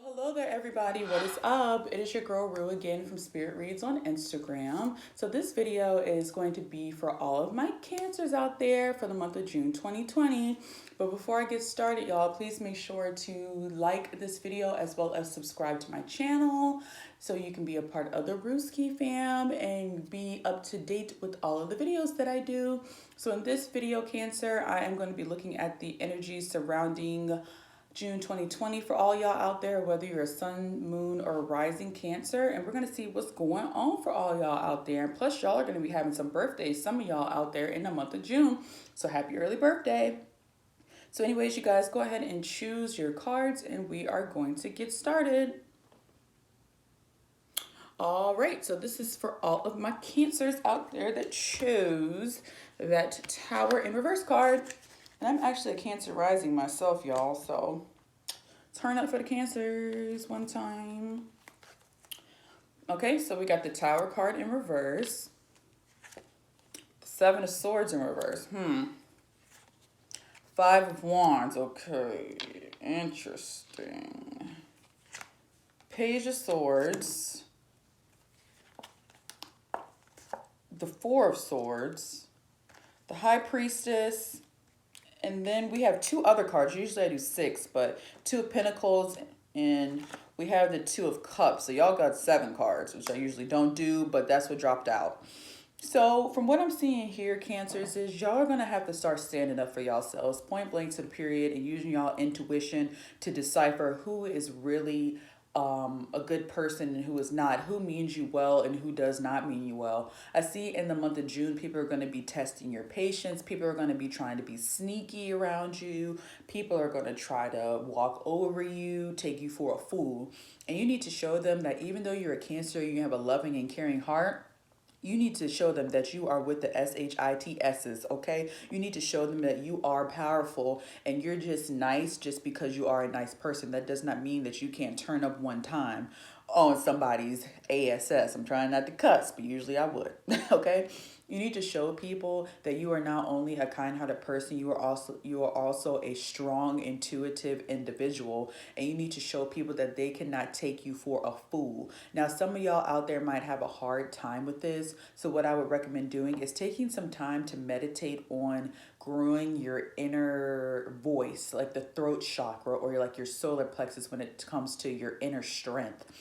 Hello there, everybody. What is up? It is your girl Rue again from Spirit Reads on Instagram. So this video is going to be for all of my Cancers out there for the month of June 2020. But before I get started, y'all, please make sure to like this video as well as subscribe to my channel so you can be a part of the Ruski fam and be up to date with all of the videos that I do. So in this video, Cancer, I am going to be looking at the energy surrounding June 2020 for all y'all out there, whether you're a sun, moon, or rising Cancer. And we're going to see what's going on for all y'all out there. And plus, y'all are going to be having some birthdays, some of y'all out there in the month of June. So happy early birthday. So anyways, you guys go ahead and choose your cards and we are going to get started. All right, so this is for all of my Cancers out there that chose that Tower in reverse card. And I'm actually a Cancer rising myself, y'all, so turn up for the Cancers one time. Okay, so we got the Tower card in reverse. The Seven of Swords in reverse. Five of Wands. Okay, interesting. Page of Swords. The Four of Swords. The High Priestess. And then we have two other cards. Usually I do six, but Two of Pentacles and we have the Two of Cups. So y'all got 7 cards, which I usually don't do, but that's what dropped out. So from what I'm seeing here, Cancers, is y'all are going to have to start standing up for yourselves, point blank to the period, and using y'all intuition to decipher who is really a good person and who is not, who means you well and who does not mean you well. I see in the month of June, people are going to be testing your patience. People are going to be trying to be sneaky around you. People are going to try to walk over you, take you for a fool. And you need to show them that even though you're a Cancer, you have a loving and caring heart. You need to show them that you are with the SHITSs, okay? You need to show them that you are powerful and you're just nice just because you are a nice person. That does not mean that you can't turn up one time on somebody's ASS. I'm trying not to cuss, but usually I would, okay? You need to show people that you are not only a kind-hearted person, you are also a strong, intuitive individual, and you need to show people that they cannot take you for a fool. Now, some of y'all out there might have a hard time with this, so what I would recommend doing is taking some time to meditate on growing your inner voice, like the throat chakra or like your solar plexus when it comes to your inner strength.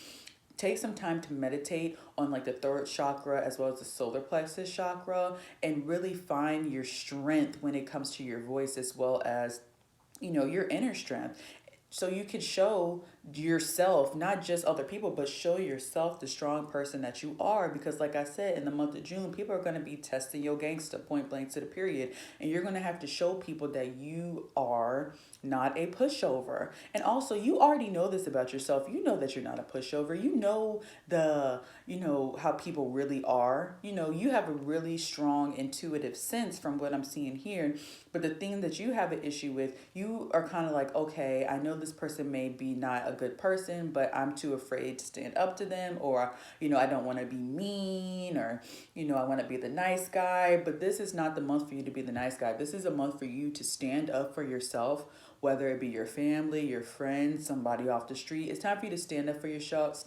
Take some time to meditate on like the throat chakra as well as the solar plexus chakra and really find your strength when it comes to your voice as well as, you know, your inner strength. So you can show yourself, not just other people, but show yourself the strong person that you are. Because like I said, in the month of June, people are going to be testing your gangster, point blank to the period. And you're going to have to show people that you are not a pushover. And also, you already know this about yourself. You know that you're not a pushover. You know how people really are. You know, you have a really strong intuitive sense from what I'm seeing here. But the thing that you have an issue with, you are kind of like, okay, I know this person may be not a good person, but I'm too afraid to stand up to them, or, I don't want to be mean, or, I want to be the nice guy. But this is not the month for you to be the nice guy. This is a month for you to stand up for yourself, whether it be your family, your friends, somebody off the street. It's time for you to stand up for yourself.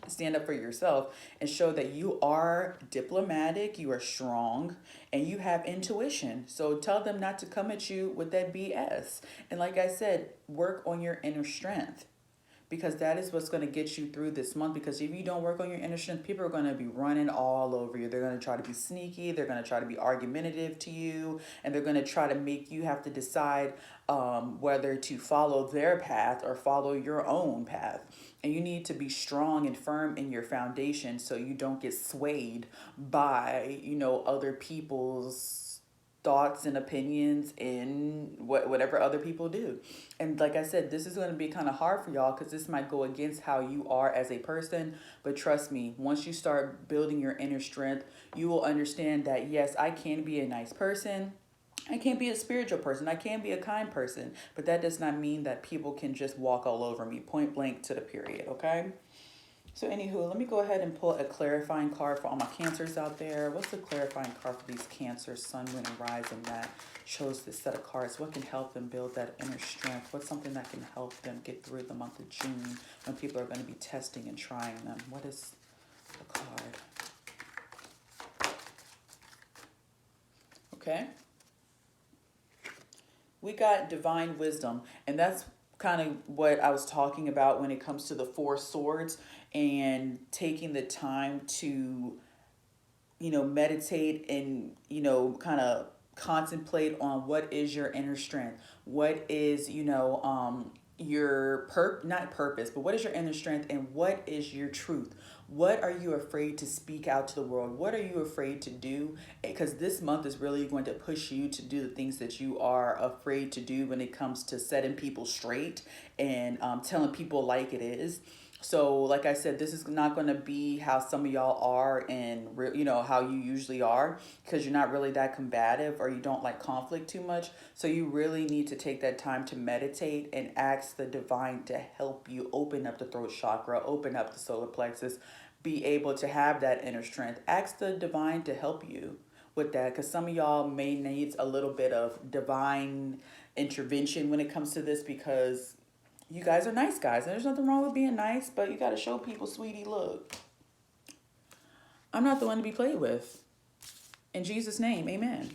Stand up for yourself and show that you are diplomatic, you are strong, and you have intuition. So tell them not to come at you with that BS. And like I said, work on your inner strength, because that is what's going to get you through this month. Because if you don't work on your inner strength, people are going to be running all over you. They're going to try to be sneaky. They're going to try to be argumentative to you. And they're going to try to make you have to decide whether to follow their path or follow your own path. And you need to be strong and firm in your foundation so you don't get swayed by, other people's thoughts and opinions in whatever other people do. And like I said, this is going to be kind of hard for y'all because this might go against how you are as a person. But trust me, once you start building your inner strength, you will understand that, yes, I can be a nice person. I can be a spiritual person. I can be a kind person. But that does not mean that people can just walk all over me, point blank to the period, okay? So anywho, let me go ahead and pull a clarifying card for all my Cancers out there. What's the clarifying card for these Cancers, Sun, Moon, and Rising that shows this set of cards? What can help them build that inner strength? What's something that can help them get through the month of June when people are going to be testing and trying them? What is the card? Okay. We got divine wisdom, and that's kind of what I was talking about when it comes to the Four Swords and taking the time to, meditate and, kind of contemplate on what is your inner strength, what is, your not purpose, but what is your inner strength and what is your truth? What are you afraid to speak out to the world? What are you afraid to do? Because this month is really going to push you to do the things that you are afraid to do when it comes to setting people straight and telling people like it is. So, like I said, this is not going to be how some of y'all are and, how you usually are, because you're not really that combative or you don't like conflict too much. So you really need to take that time to meditate and ask the divine to help you open up the throat chakra, open up the solar plexus, be able to have that inner strength. Ask the divine to help you with that, because some of y'all may need a little bit of divine intervention when it comes to this, because you guys are nice guys, and there's nothing wrong with being nice, but you got to show people, sweetie, look, I'm not the one to be played with. In Jesus' name, amen.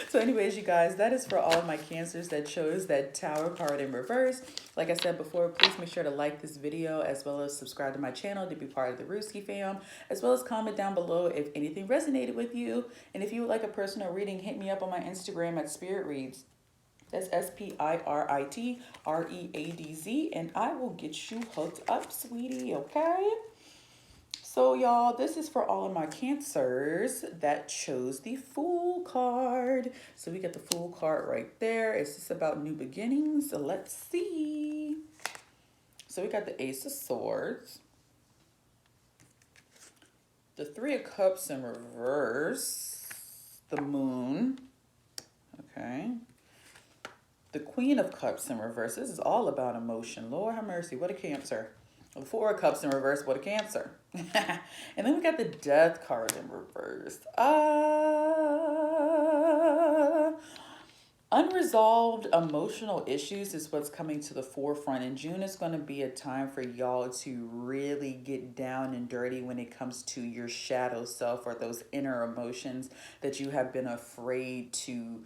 So anyways, you guys, that is for all of my Cancers that chose that Tower card in reverse. Like I said before, please make sure to like this video as well as subscribe to my channel to be part of the Rooski fam, as well as comment down below if anything resonated with you. And if you would like a personal reading, hit me up on my Instagram at Spirit Reads. That's SPIRITREADZ, and I will get you hooked up, sweetie, okay? So, y'all, this is for all of my Cancers that chose the Fool card. So we got the Fool card right there. Is this about new beginnings? So let's see. So we got the Ace of Swords, the Three of Cups in reverse, the Moon, okay, the Queen of Cups in reverse. This is all about emotion. Lord have mercy. What a Cancer. The Four of Cups in reverse. What a Cancer. And then we got the Death card in reverse. Unresolved emotional issues is what's coming to the forefront. And June is going to be a time for y'all to really get down and dirty when it comes to your shadow self, or those inner emotions that you have been afraid to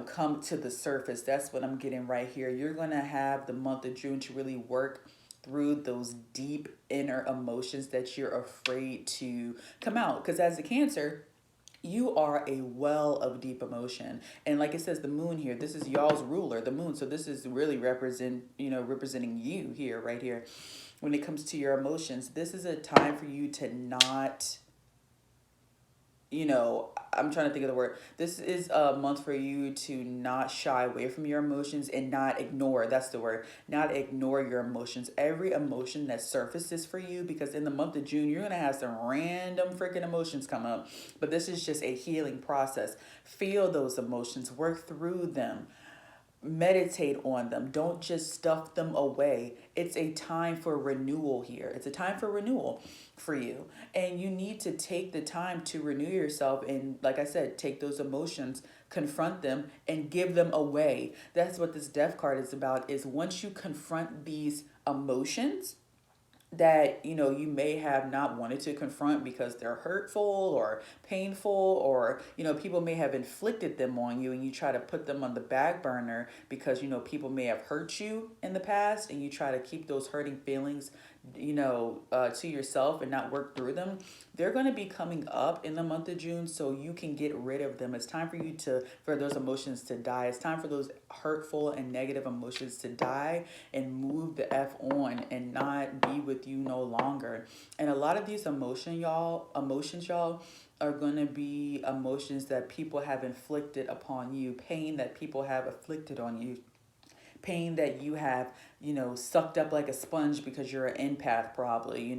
come to the surface. That's what I'm getting right here. You're going to have the month of June to really work through those deep inner emotions that you're afraid to come out, because as a Cancer, you are a well of deep emotion. And like it says, the moon here, this is y'all's ruler, the moon. So this is really representing you here, right here. When it comes to your emotions, this is a time for you to not, I'm trying to think of the word. This is a month for you to not shy away from your emotions and not ignore. That's the word. Not ignore your emotions. Every emotion that surfaces for you, because in the month of June, you're going to have some random freaking emotions come up. But this is just a healing process. Feel those emotions. Work through them. Meditate on them. Don't just stuff them away. It's a time for renewal here. It's a time for renewal for you. And you need to take the time to renew yourself. And like I said, take those emotions, confront them, and give them away. That's what this Death card is about, is once you confront these emotions that you may have not wanted to confront because they're hurtful or painful, or people may have inflicted them on you, and you try to put them on the back burner because people may have hurt you in the past, and you try to keep those hurting feelings to yourself and not work through them. They're going to be coming up in the month of June, so you can get rid of them. It's time for those emotions to die. It's time for those hurtful and negative emotions to die and move the F on and not be with you no longer. And a lot of these emotions, y'all, are going to be emotions that people have inflicted upon you, pain that people have afflicted on you, pain that you have, sucked up like a sponge because you're an empath probably.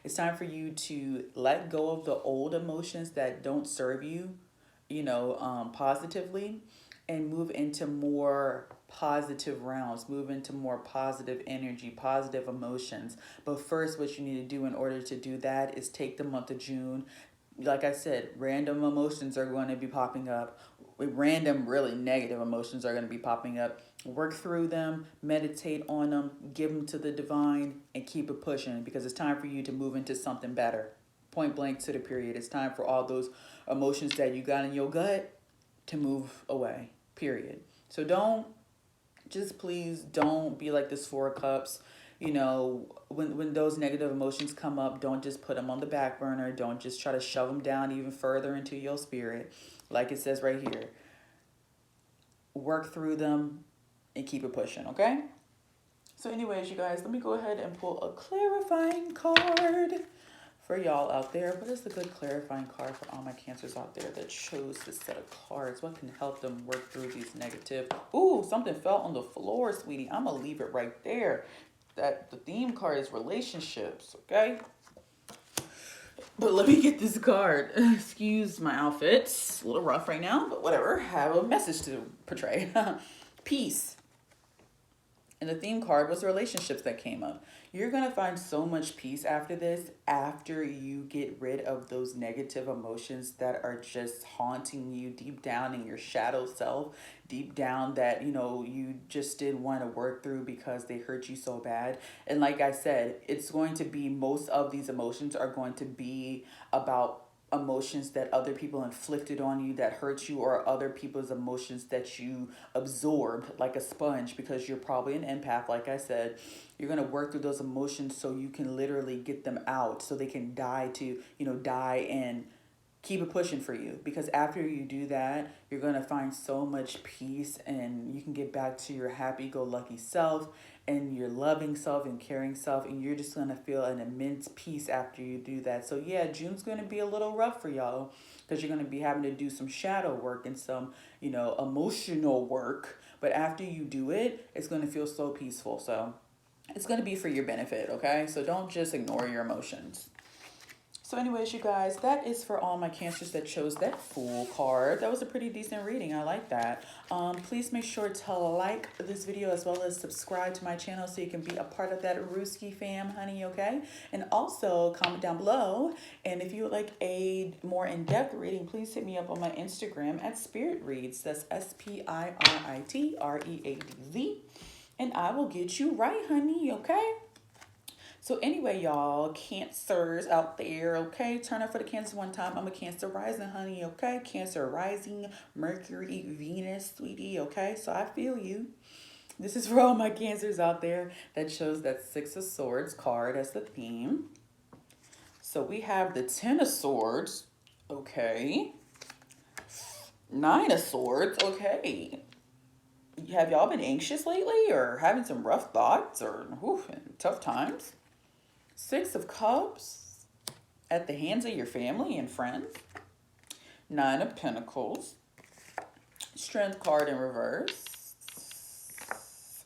It's time for you to let go of the old emotions that don't serve you, positively, and move into more positive realms, move into more positive energy, positive emotions. But first, what you need to do in order to do that is take the month of June. Like I said, random emotions are going to be popping up. Random, really negative emotions are going to be popping up. Work through them, meditate on them, give them to the divine, and keep it pushing, because it's time for you to move into something better. Point blank to the period. It's time for all those emotions that you got in your gut to move away. Period. So please don't be like this Four of Cups. You know, when those negative emotions come up, don't just put them on the back burner. Don't just try to shove them down even further into your spirit. Like it says right here, work through them and keep it pushing, okay? So anyways, you guys, let me go ahead and pull a clarifying card for y'all out there. What is the good clarifying card for all my Cancers out there that chose this set of cards? What can help them work through these negative? Ooh, something fell on the floor, sweetie. I'm going to leave it right there. That the theme card is relationships, okay? But let me get this card. Excuse my outfit. It's a little rough right now, but whatever. I have a message to portray. Peace. And the theme card was the relationships that came up. You're going to find so much peace after this, after you get rid of those negative emotions that are just haunting you deep down in your shadow self, deep down that, you know, you just didn't want to work through because they hurt you so bad. And like I said, it's going to be, most of these emotions are going to be about emotions that other people inflicted on you that hurt you, or other people's emotions that you absorbed like a sponge, because you're probably an empath. Like I said, you're going to work through those emotions so you can literally get them out, so they can die and keep it pushing for you. Because after you do that, you're going to find so much peace, and you can get back to your happy-go-lucky self and your loving self and caring self, and you're just going to feel an immense peace after you do that. So yeah, June's going to be a little rough for y'all, because you're going to be having to do some shadow work and some, emotional work. But after you do it, it's going to feel so peaceful. So it's going to be for your benefit, okay? So don't just ignore your emotions. So anyways, you guys, that is for all my Cancers that chose that Fool card. That was a pretty decent reading. I like that. Please make sure to like this video, as well as subscribe to my channel so you can be a part of that Rooski fam, honey, okay? And also comment down below. And if you would like a more in-depth reading, please hit me up on my Instagram at Spirit Reads. That's SPIRITREADZ. And I will get you right, honey, okay? So anyway, y'all, Cancers out there, okay? Turn up for the Cancers one time. I'm a Cancer rising, honey, okay? Cancer rising, Mercury, Venus, sweetie, okay? So I feel you. This is for all my Cancers out there that chose that Six of Swords card as the theme. So we have the Ten of Swords, okay? Nine of Swords, okay. Have y'all been anxious lately, or having some rough thoughts, or tough times? Six of Cups at the hands of your family and friends. Nine of Pentacles. Strength card in reverse.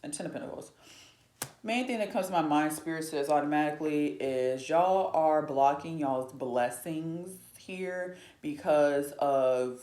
And Ten of Pentacles. Main thing that comes to my mind, Spirit says automatically, is y'all are blocking y'all's blessings here because of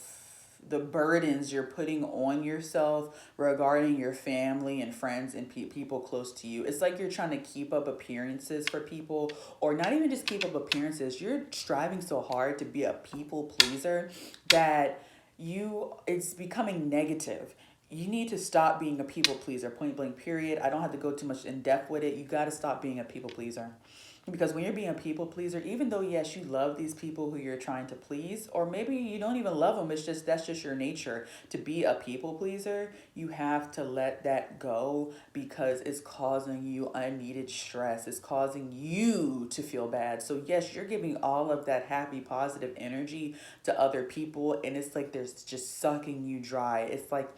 the burdens you're putting on yourself regarding your family and friends and people close to you. It's like you're trying to keep up appearances for people, or not even just keep up appearances. You're striving so hard to be a people pleaser that it's becoming negative. You need to stop being a people pleaser, point blank, period. I don't have to go too much in depth with it. You got to stop being a people pleaser. Because when you're being a people pleaser, even though, yes, you love these people who you're trying to please, or maybe you don't even love them, that's just your nature to be a people pleaser, you have to let that go, because it's causing you unneeded stress. It's causing you to feel bad. So yes, you're giving all of that happy, positive energy to other people, and it's like they're just sucking you dry. It's like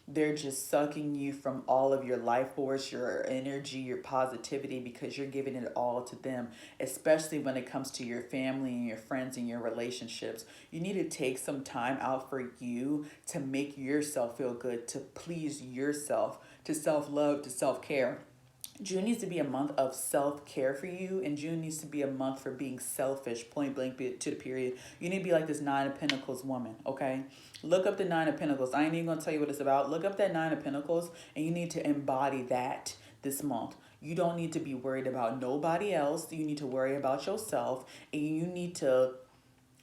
they're just sucking you from all of your life force, your energy, your positivity, because you're giving it all to them, especially when it comes to your family and your friends and your relationships. You need to take some time out for you to make yourself feel good, to please yourself, to self-love, to self-care. June needs to be a month of self-care for you, and June needs to be a month for being selfish, point blank to the period. You need to be like this Nine of Pentacles woman, okay? Look up the Nine of Pentacles. I ain't even gonna tell you what it's about. Look up that Nine of Pentacles, and you need to embody that this month. You don't need to be worried about nobody else. You need to worry about yourself, and you need to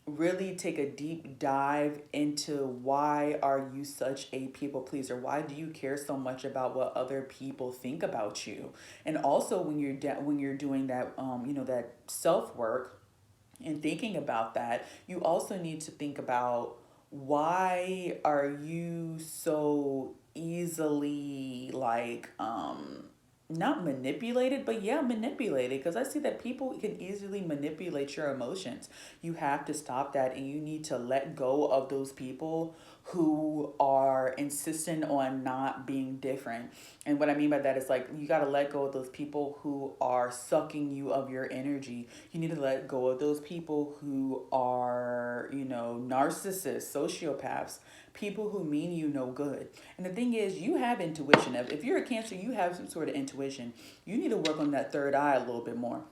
really take a deep dive into why are you such a people pleaser. Why do you care so much about what other people think about you? And also when you're doing that that self work and thinking about that, you also need to think about, why are you so easily like not manipulated, but yeah, manipulated, because I see that people can easily manipulate your emotions. You have to stop that, and you need to let go of those people who are insistent on not being different. And what I mean by that is, like, you got to let go of those people who are sucking you of your energy. You need to let go of those people who are, narcissists, sociopaths, people who mean you no good. And the thing is, you have intuition. If you're a Cancer, you have some sort of intuition. You need to work on that third eye a little bit more.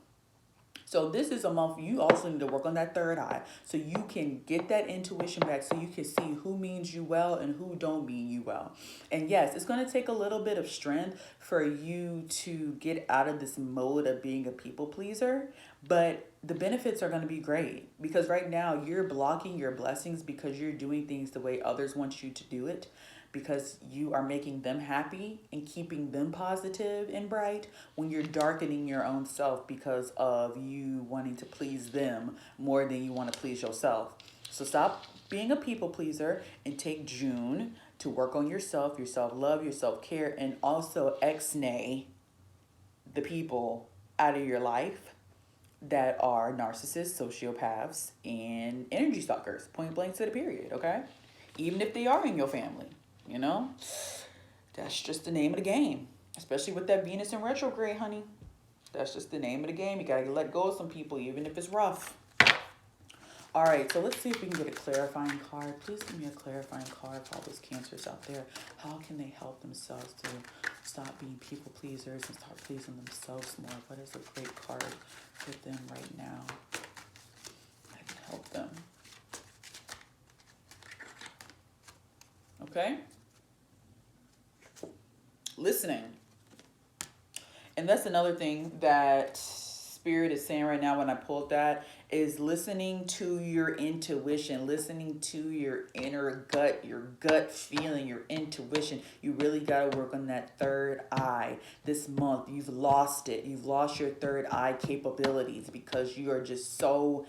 So this is a month you also need to work on that third eye, so you can get that intuition back, so you can see who means you well and who don't mean you well. And yes, it's going to take a little bit of strength for you to get out of this mode of being a people pleaser, but the benefits are going to be great, because right now you're blocking your blessings because you're doing things the way others want you to do it, because you are making them happy and keeping them positive and bright, when you're darkening your own self because of you wanting to please them more than you want to please yourself. So stop being a people pleaser and take June to work on yourself, your self-love, your self-care, and also ex-nay the people out of your life that are narcissists, sociopaths, and energy suckers, point blank to the period, okay? Even if they are in your family. That's just the name of the game, especially with that Venus in retrograde, honey. That's just the name of the game. You gotta let go of some people, even if it's rough. All right, so let's see if we can get a clarifying card. Please give me a clarifying card for all those Cancers out there. How can they help themselves to stop being people pleasers and start pleasing themselves more? What is a great card for them right now that can help them? Okay? Listening. And that's another thing that Spirit is saying right now when I pulled that, is listening to your intuition, listening to your inner gut, your gut feeling, your intuition. You really got to work on that third eye this month. You've lost it. You've lost your third eye capabilities because you are just so...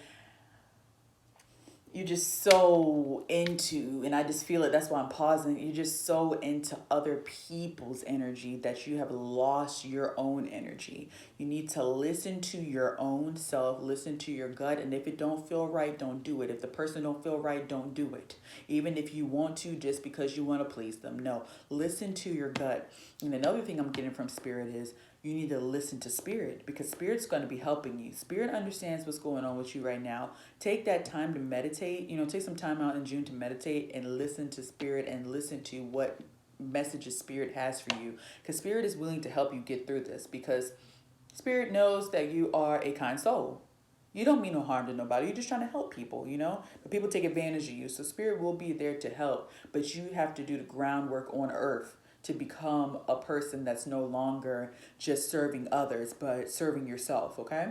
you're just so into, and I just feel it, that's why I'm pausing, you're just so into other people's energy that you have lost your own energy. You need to listen to your own self, listen to your gut, and if it don't feel right, don't do it. If the person don't feel right, don't do it. Even if you want to, just because you want to please them. No, listen to your gut. And another thing I'm getting from Spirit is, you need to listen to Spirit, because Spirit's going to be helping you. Spirit understands what's going on with you right now. Take that time to meditate. Take some time out in June to meditate and listen to Spirit and listen to what messages Spirit has for you. Because Spirit is willing to help you get through this, because Spirit knows that you are a kind soul. You don't mean no harm to nobody. You're just trying to help people, But people take advantage of you. So Spirit will be there to help. But you have to do the groundwork on earth to become a person that's no longer just serving others, but serving yourself, okay?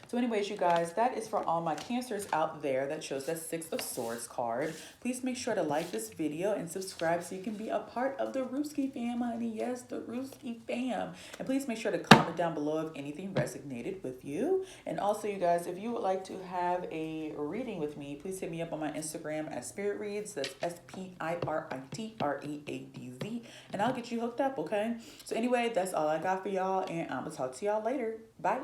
So anyways, you guys, that is for all my Cancers out there. That shows that Six of Swords card. Please make sure to like this video and subscribe so you can be a part of the Rooski fam, honey. Yes, the Rooski fam. And please make sure to comment down below if anything resonated with you. And also, you guys, if you would like to have a reading with me, please hit me up on my Instagram at Spirit Reads. That's SPIRITREADZ. And I'll get you hooked up, okay? So anyway, that's all I got for y'all. And I'm going to talk to y'all later. Bye.